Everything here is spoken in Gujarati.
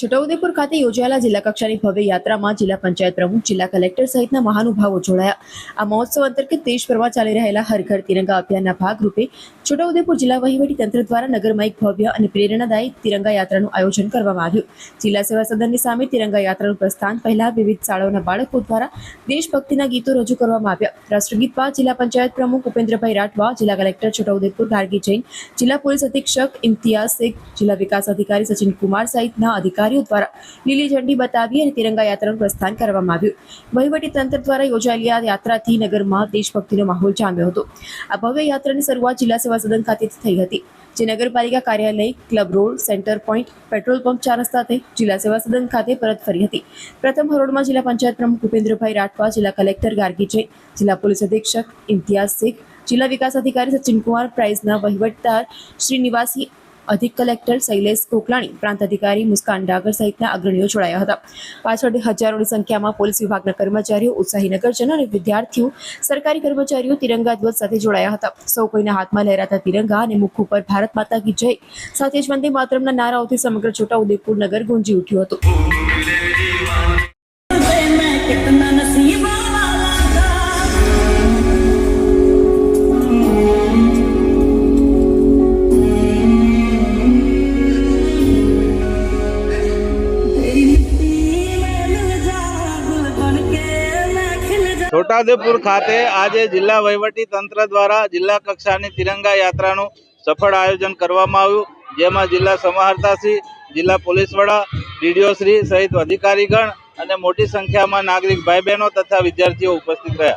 છોટાઉદેપુર ખાતે યોજાયેલા જિલ્લા કક્ષાની ભવ્ય યાત્રામાં જિલ્લા પંચાયત પ્રમુખ, જિલ્લા કલેક્ટર સહિતના મહાનુભાવો જોડાયા. આ મહોત્સવ અંતર્ગત દેશભરમાં ચાલી રહેલા હર ઘર તિરંગા અભિયાનના ભાગરૂપે છોટાઉદેપુર જિલ્લા વહીવટી તંત્ર દ્વારા નગરમાં એક ભવ્ય અને પ્રેરણાદાયી તિરંગા યાત્રાનું આયોજન કરવામાં આવ્યું. જિલ્લા સેવા સદનની સામે તિરંગા યાત્રાનું પ્રસ્થાન પહેલા વિવિધ શાળાઓના બાળકો દ્વારા દેશભક્તિના ગીતો રજૂ કરવામાં આવ્યા. રાષ્ટ્રગીત બાદ જિલ્લા પંચાયત પ્રમુખ ઉપેન્દ્રભાઈ રાઠવા, જિલ્લા કલેક્ટર છોટાઉદેપુર ગાર્ગી જૈન, જિલ્લા પોલીસ અધિક્ષક ઇમ્તિયાઝ શેખ, જિલ્લા વિકાસ અધિકારી સચિન કુમાર સહિતના અધિકારીઓ દ્વારા લીલી ઝંડી બતાવી અને તિરંગા યાત્રાનું પ્રસ્થાન કરવામાં આવ્યું. વહીવટી તંત્ર દ્વારા યોજાયેલી આ યાત્રાથી નગરમાં દેશભક્તિનો માહોલ જામ્યો હતો. આ ભવ્ય યાત્રાની શરૂઆત જિલ્લા સેવા સદન ખાતેથી થઈ હતી, જે નગરપાલિકા કાર્યાલય, club road, centre point, petrol pump 4 રસ્તા થઈ જિલ્લા સેવા સદન ખાતે પરત ફરી હતી. પ્રથમ હરોળમાં જિલ્લા પંચાયત પ્રમુખ ઉપેન્દ્રભાઈ રાઠવા, જિલ્લા કલેક્ટર ગાર્ગી જૈન, જિલ્લા પોલીસ અધિક્ષક ઇમ્તિયાઝ શેખ, જિલ્લા વિકાસ અધિકારી સચિન કુમાર, પ્રાઇઝના વહીવટદાર શ્રી નિવાસી, અધિક કલેક્ટર શૈલેષ કોકલાણી, પ્રાંત અધિકારી મુસ્કાન ડાગર સહિતના અગ્રણીઓ જોડાયા હતા. પાછળ હજારોની સંખ્યામાં પોલીસ વિભાગના કર્મચારીઓ, ઉત્સાહી નગરજનો અને વિદ્યાર્થીઓ, સરકારી કર્મચારીઓ તિરંગા ધ્વજ સાથે જોડાયા હતા. સૌ કોઈના હાથમાં લહેરાતા તિરંગા અને મુખ ઉપર ભારત માતા કી જય સાથે જ વંદે માતરમના નારાઓથી સમગ્ર છોટાઉદેપુર નગર ગુંજી ઉઠ્યું હતું. છોટાઉદેપુર ખાતે આજે જિલ્લા વહીવટી તંત્ર દ્વારા જિલ્લા કક્ષાની તિરંગા યાત્રાનું સફળ આયોજન કરવામાં આવ્યું, જેમાં જિલ્લા સમાહર્તાશ્રી, જિલ્લા પોલીસ વડા, ડીડીઓ શ્રી સહિત અધિકારીગણ અને મોટી સંખ્યામાં નાગરિક ભાઈ બહેનો તથા વિદ્યાર્થીઓ ઉપસ્થિત રહ્યા.